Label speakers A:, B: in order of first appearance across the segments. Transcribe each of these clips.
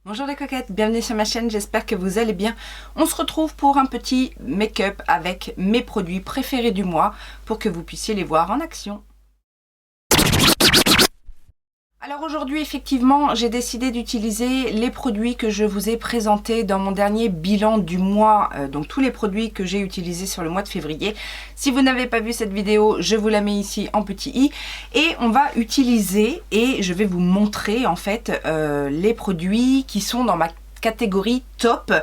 A: Bonjour les coquettes, bienvenue sur ma chaîne, j'espère que vous allez bien. On se retrouve pour un petit make-up avec mes produits préférés du mois pour que vous puissiez les voir en action. Alors aujourd'hui, effectivement, j'ai décidé d'utiliser les produits que je vous ai présentés dans mon dernier bilan du mois, donc tous les produits que j'ai utilisés sur le mois de février. Si vous n'avez pas vu cette vidéo, je vous la mets ici en petit i et on va utiliser et je vais vous montrer en fait les produits qui sont dans ma catégorie top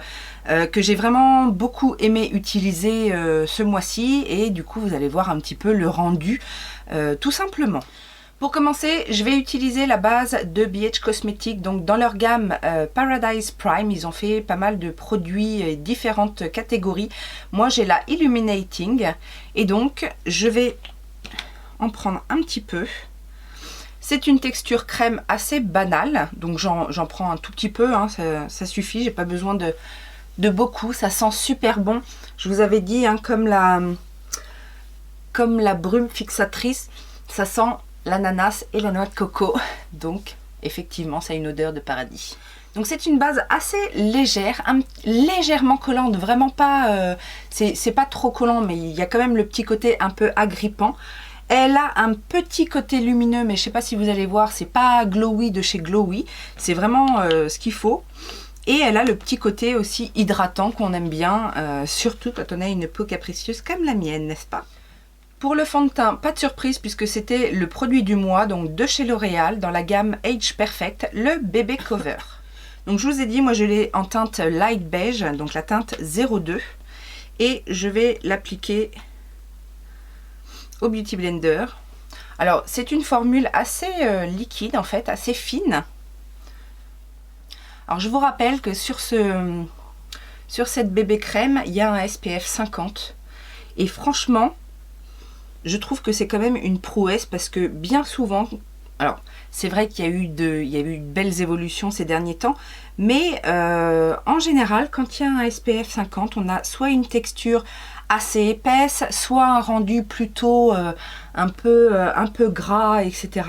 A: que j'ai vraiment beaucoup aimé utiliser ce mois-ci et du coup vous allez voir un petit peu le rendu tout simplement. Pour commencer, je vais utiliser la base de BH Cosmetics. Donc dans leur gamme Paradise Prime, ils ont fait pas mal de produits et différentes catégories. Moi j'ai la Illuminating et donc je vais en prendre un petit peu. C'est une texture crème assez banale, donc j'en prends un tout petit peu, hein, ça suffit, j'ai pas besoin de beaucoup, ça sent super bon. Je vous avais dit, hein, comme la brume fixatrice, ça sent l'ananas et la noix de coco, donc effectivement ça a une odeur de paradis. Donc c'est une base assez légère, légèrement collante, vraiment pas, c'est pas trop collant, mais il y a quand même le petit côté un peu agrippant. Elle a un petit côté lumineux, mais je sais pas si vous allez voir, c'est pas Glowy de chez Glowy, c'est vraiment ce qu'il faut. Et elle a le petit côté aussi hydratant qu'on aime bien, surtout quand on a une peau capricieuse comme la mienne, n'est-ce pas? Pour le fond de teint, pas de surprise puisque c'était le produit du mois, donc de chez L'Oréal, dans la gamme Age Perfect, le Bébé Cover. Donc je vous ai dit, moi je l'ai en teinte light beige, donc la teinte 02. Et je vais l'appliquer au Beauty Blender. Alors c'est une formule assez liquide en fait, assez fine. Alors je vous rappelle que sur cette bébé crème, il y a un SPF 50. Et franchement, je trouve que c'est quand même une prouesse parce que bien souvent, alors c'est vrai qu'il y a eu de belles évolutions ces derniers temps, mais en général, quand il y a un SPF 50, on a soit une texture assez épaisse, soit un rendu plutôt un peu gras, etc.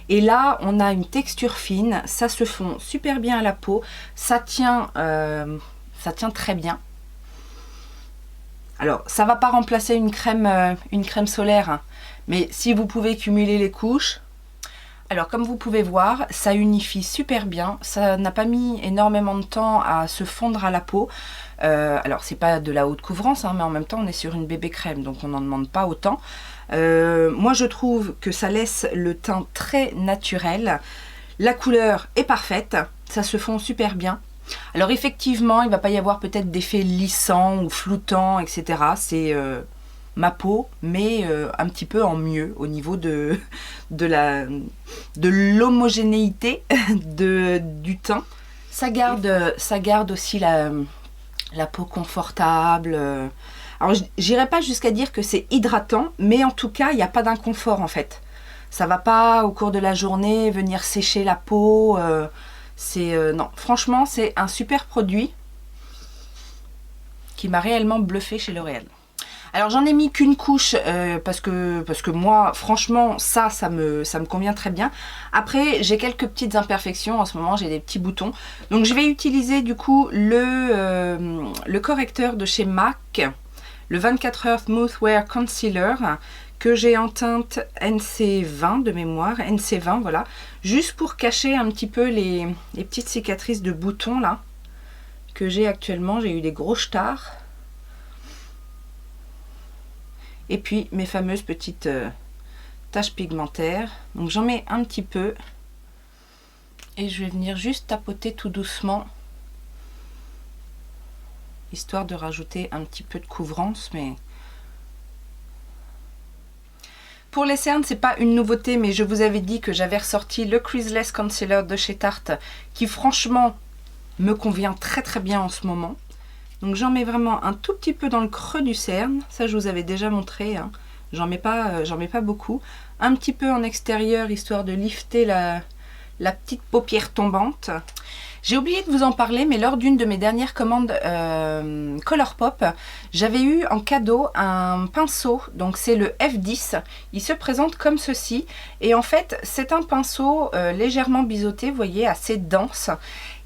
A: Et là, on a une texture fine, ça se fond super bien à la peau, ça tient très bien. Alors, ça ne va pas remplacer une crème solaire, hein, mais si vous pouvez cumuler les couches, alors comme vous pouvez voir, ça unifie super bien. Ça n'a pas mis énormément de temps à se fondre à la peau. Alors, c'est pas de la haute couvrance, hein, mais en même temps, on est sur une bébé crème, donc on n'en demande pas autant. Moi, je trouve que ça laisse le teint très naturel. La couleur est parfaite, ça se fond super bien. Alors effectivement, il ne va pas y avoir peut-être d'effet lissant ou floutant, etc. C'est ma peau, mais un petit peu en mieux au niveau de l'homogénéité du teint. Ça garde aussi la peau confortable. Alors j'irai pas jusqu'à dire que c'est hydratant, mais en tout cas, il n'y a pas d'inconfort en fait. Ça va pas au cours de la journée venir sécher la peau. Non, franchement, c'est un super produit qui m'a réellement bluffé chez L'Oréal. Alors j'en ai mis qu'une couche parce que moi, franchement, ça me convient très bien. Après, j'ai quelques petites imperfections. En ce moment, j'ai des petits boutons. Donc je vais utiliser du coup le correcteur de chez MAC, le 24 Heures Smooth Wear Concealer, que j'ai en teinte NC20 de mémoire, NC20 voilà, juste pour cacher un petit peu les petites cicatrices de boutons là, que j'ai actuellement. J'ai eu des gros stars. Et puis mes fameuses petites taches pigmentaires. Donc j'en mets un petit peu. Et je vais venir juste tapoter tout doucement, histoire de rajouter un petit peu de couvrance, mais... Pour les cernes, c'est pas une nouveauté, mais je vous avais dit que j'avais ressorti le Creaseless Concealer de chez Tarte, qui franchement me convient très très bien en ce moment. Donc j'en mets vraiment un tout petit peu dans le creux du cerne, ça je vous avais déjà montré, hein. J'en mets pas beaucoup. Un petit peu en extérieur, histoire de lifter la petite paupière tombante. J'ai oublié de vous en parler, mais lors d'une de mes dernières commandes Colourpop, j'avais eu en cadeau un pinceau, donc c'est le F10. Il se présente comme ceci, et en fait c'est un pinceau légèrement biseauté, vous voyez, assez dense,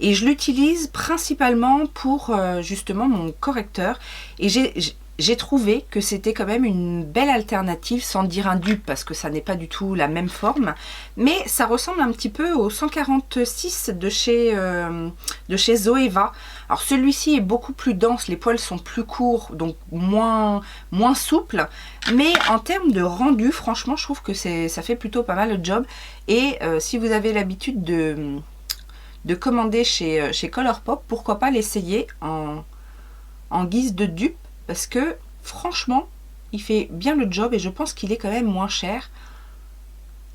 A: et je l'utilise principalement pour justement mon correcteur, et j'ai trouvé que c'était quand même une belle alternative, sans dire un dupe parce que ça n'est pas du tout la même forme, mais ça ressemble un petit peu au 146 de chez Zoeva. Alors celui-ci est beaucoup plus dense, les poils sont plus courts, donc moins souples, mais en termes de rendu, franchement je trouve que ça fait plutôt pas mal le job. Et si vous avez l'habitude de commander chez Colourpop, pourquoi pas l'essayer en guise de dupe, parce que franchement il fait bien le job et je pense qu'il est quand même moins cher.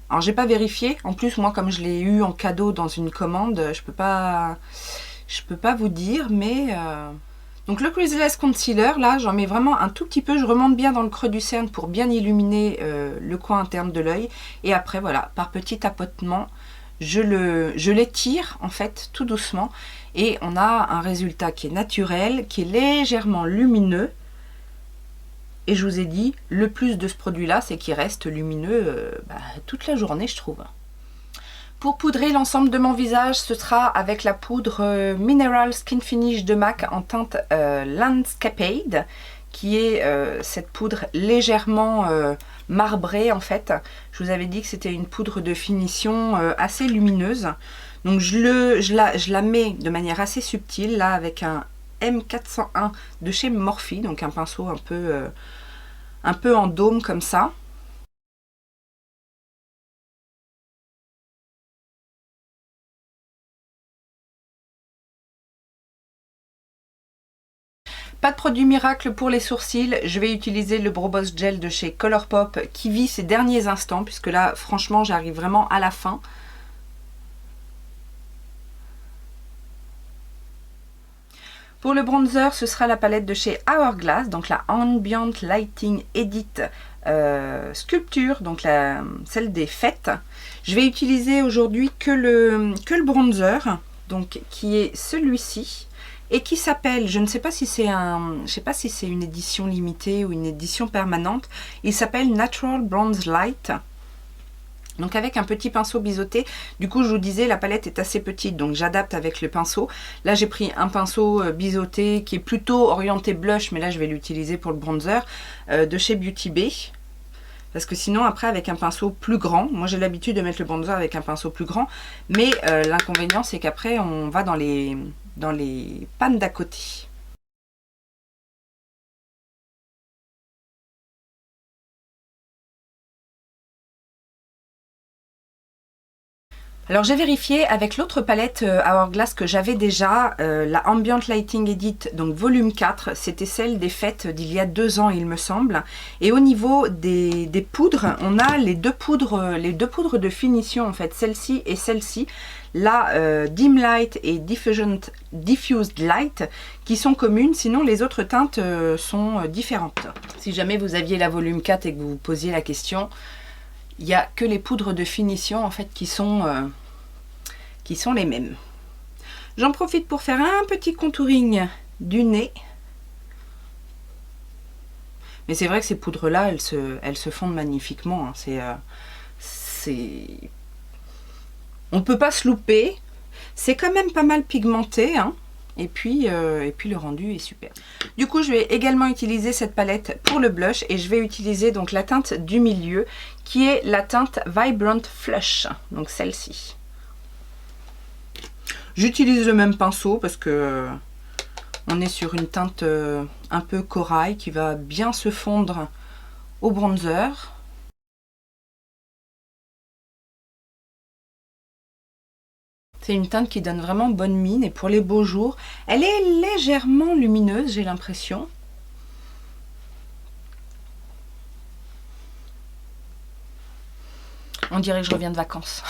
A: Alors j'ai pas vérifié, en plus moi comme je l'ai eu en cadeau dans une commande, je peux pas vous dire, mais donc le Creaseless Concealer, là j'en mets vraiment un tout petit peu, je remonte bien dans le creux du cerne pour bien illuminer le coin interne de l'œil, et après voilà, par petit tapotement je l'étire en fait tout doucement, et on a un résultat qui est naturel, qui est légèrement lumineux. Et je vous ai dit, le plus de ce produit-là, c'est qu'il reste lumineux toute la journée, je trouve. Pour poudrer l'ensemble de mon visage, ce sera avec la poudre Mineral Skin Finish de MAC en teinte Landscapade, qui est cette poudre légèrement marbrée en fait. Je vous avais dit que c'était une poudre de finition assez lumineuse. Donc je la mets de manière assez subtile, là, avec un M401 de chez Morphe, donc un pinceau un peu en dôme comme ça. Pas de produit miracle pour les sourcils, je vais utiliser le Brow Boss Gel de chez Colourpop qui vit ses derniers instants, puisque là franchement j'arrive vraiment à la fin. Pour le bronzer, ce sera la palette de chez Hourglass, donc la Ambient Lighting Edit Sculpture, donc celle des fêtes. Je vais utiliser aujourd'hui que le bronzer, donc qui est celui-ci, et qui s'appelle, je ne sais pas si c'est une édition limitée ou une édition permanente, il s'appelle Natural Bronze Light. Donc avec un petit pinceau biseauté, du coup je vous disais la palette est assez petite, donc j'adapte avec le pinceau. Là j'ai pris un pinceau biseauté qui est plutôt orienté blush, mais là je vais l'utiliser pour le bronzer, de chez Beauty Bay. Parce que sinon après avec un pinceau plus grand, moi j'ai l'habitude de mettre le bronzer avec un pinceau plus grand, mais l'inconvénient c'est qu'après on va dans les pannes d'à côté. Alors j'ai vérifié avec l'autre palette Hourglass que j'avais déjà, la Ambient Lighting Edit, donc volume 4, c'était celle des fêtes d'il y a 2 ans il me semble. Et au niveau des poudres, on a les deux poudres de finition en fait, celle-ci et celle-ci, la Dim Light et Diffused Light, qui sont communes, sinon les autres teintes sont différentes. Si jamais vous aviez la volume 4 et que vous vous posiez la question, il n'y a que les poudres de finition en fait qui sont les mêmes. J'en profite pour faire un petit contouring du nez. Mais c'est vrai que ces poudres là elles se fondent magnifiquement, hein. On peut pas se louper, c'est quand même pas mal pigmenté, hein. Et puis le rendu est super. Du coup je vais également utiliser cette palette pour le blush, et je vais utiliser donc la teinte du milieu qui est la teinte Vibrant Flush, donc celle-ci. J'utilise le même pinceau parce que on est sur une teinte un peu corail qui va bien se fondre au bronzer. C'est une teinte qui donne vraiment bonne mine, et pour les beaux jours, elle est légèrement lumineuse, j'ai l'impression. On dirait que je reviens de vacances.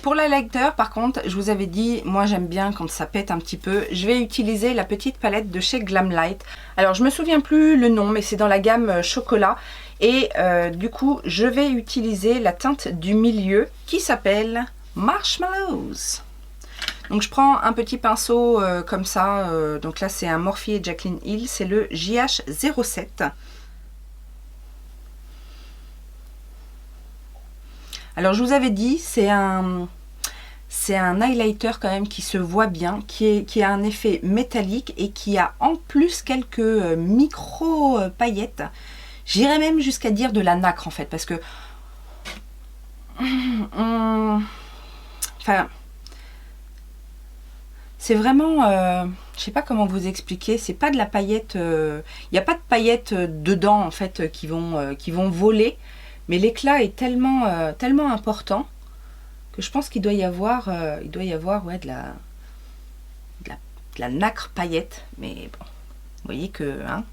A: Pour l'highlighter, par contre, je vous avais dit, moi j'aime bien quand ça pète un petit peu. Je vais utiliser la petite palette de chez Glamlight. Alors je me souviens plus le nom, mais c'est dans la gamme chocolat. Et du coup, je vais utiliser la teinte du milieu qui s'appelle Marshmallows. Donc je prends un petit pinceau comme ça, donc là c'est un Morphe et Jaclyn Hill, c'est le JH07. Alors je vous avais dit, c'est un highlighter quand même qui se voit bien, qui a un effet métallique et qui a en plus quelques micro paillettes. J'irais même jusqu'à dire de la nacre en fait, parce que enfin, c'est vraiment, je sais pas comment vous expliquer, c'est pas de la paillette, il n'y a pas de paillettes dedans en fait qui vont voler, mais l'éclat est tellement, tellement important que je pense qu'il doit y avoir, ouais, de la nacre paillette, mais bon, vous voyez que hein,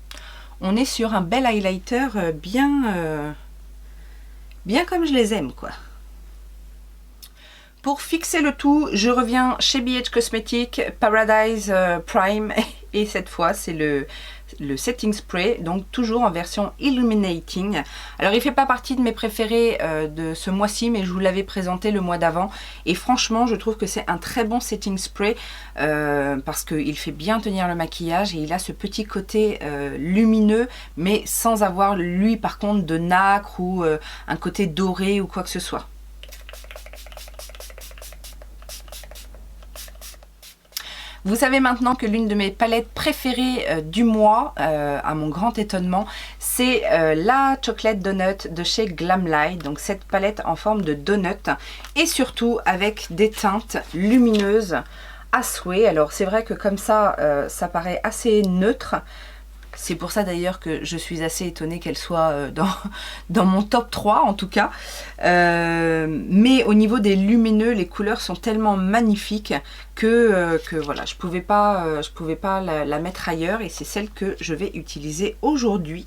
A: on est sur un bel highlighter bien, bien comme je les aime quoi. Pour fixer le tout, je reviens chez BH Cosmetics Paradise Prime et cette fois c'est le setting spray, donc toujours en version illuminating. Alors il fait pas partie de mes préférés de ce mois-ci, mais je vous l'avais présenté le mois d'avant et franchement je trouve que c'est un très bon setting spray parce qu'il fait bien tenir le maquillage et il a ce petit côté lumineux, mais sans avoir lui par contre de nacre ou un côté doré ou quoi que ce soit. Vous savez maintenant que l'une de mes palettes préférées du mois, à mon grand étonnement, c'est la Chocolate Donut de chez Glamlight. Donc cette palette en forme de donut et surtout avec des teintes lumineuses à souhait. Alors c'est vrai que comme ça, ça paraît assez neutre. C'est pour ça d'ailleurs que je suis assez étonnée qu'elle soit dans mon top 3 en tout cas. Mais au niveau des lumineux, les couleurs sont tellement magnifiques que voilà, je pouvais pas la mettre ailleurs et c'est celle que je vais utiliser aujourd'hui.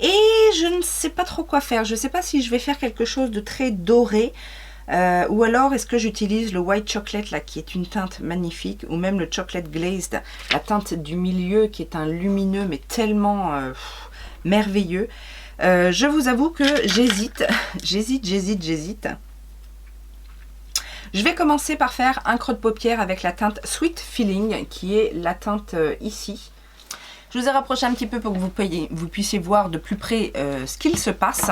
A: Et je ne sais pas trop quoi faire. Je ne sais pas si je vais faire quelque chose de très doré. Ou alors est-ce que j'utilise le white chocolate là qui est une teinte magnifique, ou même le chocolate glazed, la teinte du milieu qui est un lumineux mais tellement merveilleux. Je vous avoue que j'hésite. j'hésite. Je vais commencer par faire un creux de paupière avec la teinte Sweet Feeling qui est la teinte ici. Je vous ai rapproché un petit peu pour que vous puissiez voir de plus près ce qu'il se passe.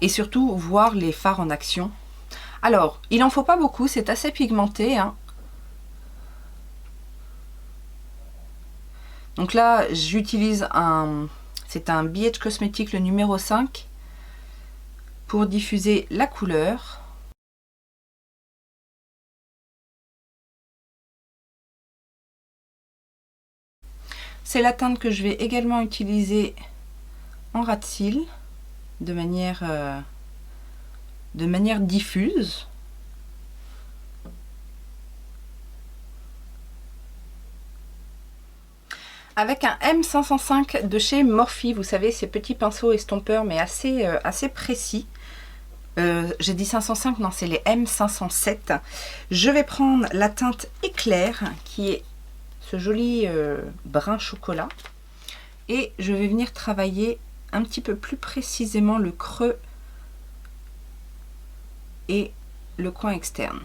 A: Et surtout voir les fards en action. Alors, il n'en faut pas beaucoup, c'est assez pigmenté. Hein. Donc là, j'utilise c'est un BH Cosmetics le numéro 5 pour diffuser la couleur. C'est la teinte que je vais également utiliser en ras de cils. De manière diffuse. Avec un M505 de chez Morphe, vous savez, ces petits pinceaux estompeurs mais assez précis. J'ai dit 505, non c'est les M507. Je vais prendre la teinte éclair qui est ce joli brun chocolat et je vais venir travailler un petit peu plus précisément le creux et le coin externe.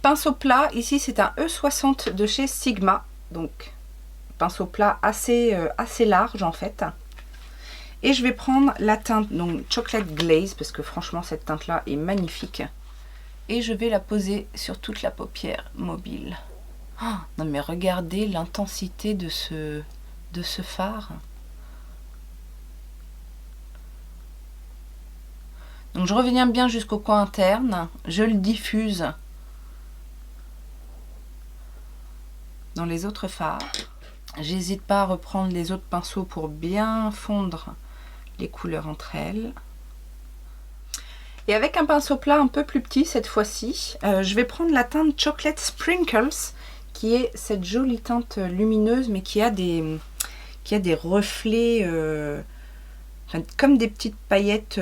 A: Pinceau plat, ici c'est un E60 de chez Sigma, donc pinceau plat assez large en fait. Et je vais prendre la teinte donc Chocolate Glaze parce que franchement cette teinte là est magnifique. Et je vais la poser sur toute la paupière mobile. Oh, non mais regardez l'intensité de ce fard. Donc je reviens bien jusqu'au coin interne. Je le diffuse dans les autres fards. J'hésite pas à reprendre les autres pinceaux pour bien fondre les couleurs entre elles. Et avec un pinceau plat un peu plus petit cette fois-ci, je vais prendre la teinte Chocolate Sprinkles, qui est cette jolie teinte lumineuse, mais qui a des reflets, comme des petites paillettes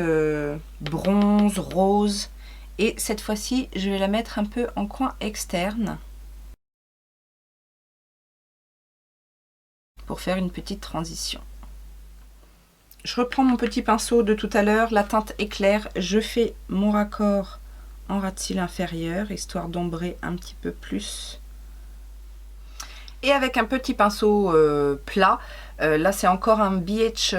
A: bronze, rose. Et cette fois-ci, je vais la mettre un peu en coin externe, pour faire une petite transition. je reprends mon petit pinceau de tout à l'heure, la teinte est claire, je fais mon raccord en ras de cils inférieur, histoire d'ombrer un petit peu plus. Et avec un petit pinceau plat, là c'est encore un BH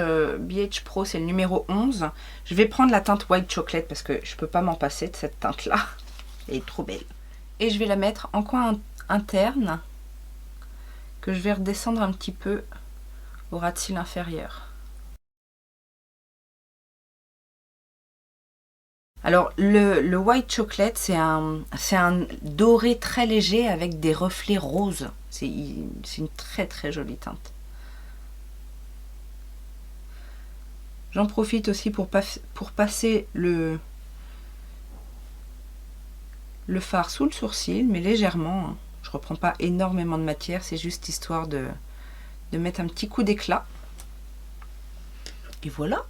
A: Pro, c'est le numéro 11. Je vais prendre la teinte White Chocolate parce que je peux pas m'en passer de cette teinte là. Elle est trop belle. Et je vais la mettre en coin interne, que je vais redescendre un petit peu au ras de cils inférieur. Alors le White Chocolate, c'est un doré très léger avec des reflets roses. C'est une très jolie teinte. J'en profite aussi pour passer le fard sous le sourcil, mais légèrement. Hein. Je reprends pas énormément de matière, c'est juste histoire de mettre un petit coup d'éclat. Et voilà.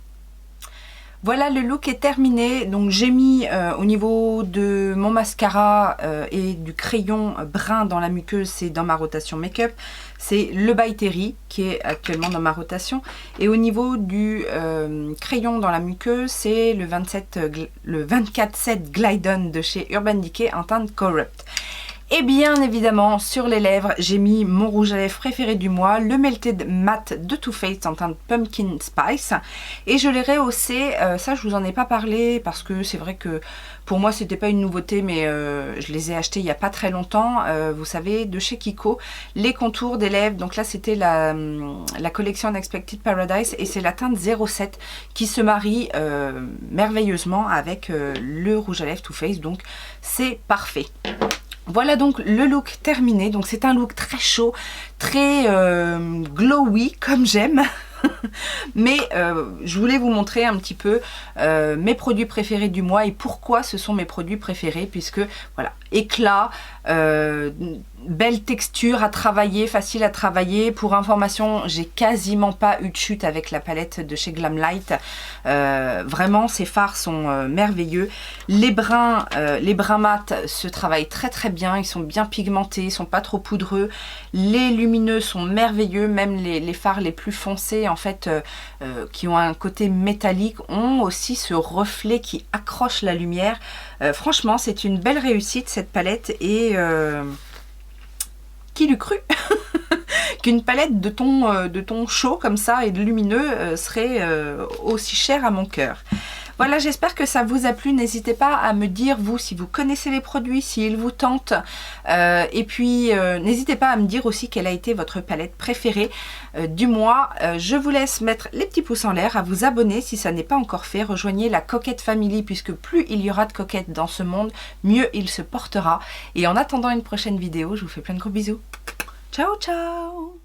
A: Voilà, le look est terminé. Donc j'ai mis au niveau de mon mascara et du crayon brun dans la muqueuse, c'est dans ma rotation make-up. C'est le By Terry qui est actuellement dans ma rotation. Et au niveau du crayon dans la muqueuse, c'est le 24-7 Glide On de chez Urban Decay en teinte Corrupt. Et bien évidemment, sur les lèvres, j'ai mis mon rouge à lèvres préféré du mois, le Melted Matte de Too Faced en teinte Pumpkin Spice. Et je l'ai rehaussé, ça je vous en ai pas parlé parce que c'est vrai que pour moi c'était pas une nouveauté, mais je les ai achetés il y a pas très longtemps. Vous savez, de chez Kiko, les contours des lèvres. Donc là c'était la collection Unexpected Paradise et c'est la teinte 07 qui se marie merveilleusement avec le rouge à lèvres Too Faced. Donc c'est parfait. Voilà donc le look terminé. Donc c'est un look très chaud, très glowy comme j'aime. Mais je voulais vous montrer un petit peu mes produits préférés du mois et pourquoi ce sont mes produits préférés, puisque voilà, éclat, belle texture à travailler, facile à travailler. Pour information, j'ai quasiment pas eu de chute avec la palette de chez Glamlight. Vraiment, ces fards sont merveilleux. Les brins mat se travaillent très bien, ils sont bien pigmentés, ils sont pas trop poudreux. Les lumineux sont merveilleux, même les fards les plus foncés en fait, qui ont un côté métallique, ont aussi ce reflet qui accroche la lumière. Franchement, c'est une belle réussite cette palette et qui l'eût cru qu'une palette de tons chauds comme ça et de lumineux serait aussi chère à mon cœur. Voilà, j'espère que ça vous a plu. N'hésitez pas à me dire, vous, si vous connaissez les produits, s'ils vous tentent. Et puis, n'hésitez pas à me dire aussi quelle a été votre palette préférée du mois. Je vous laisse mettre les petits pouces en l'air, à vous abonner si ça n'est pas encore fait. Rejoignez la Coquette Family, puisque plus il y aura de coquettes dans ce monde, mieux il se portera. Et en attendant une prochaine vidéo, je vous fais plein de gros bisous. Ciao, ciao!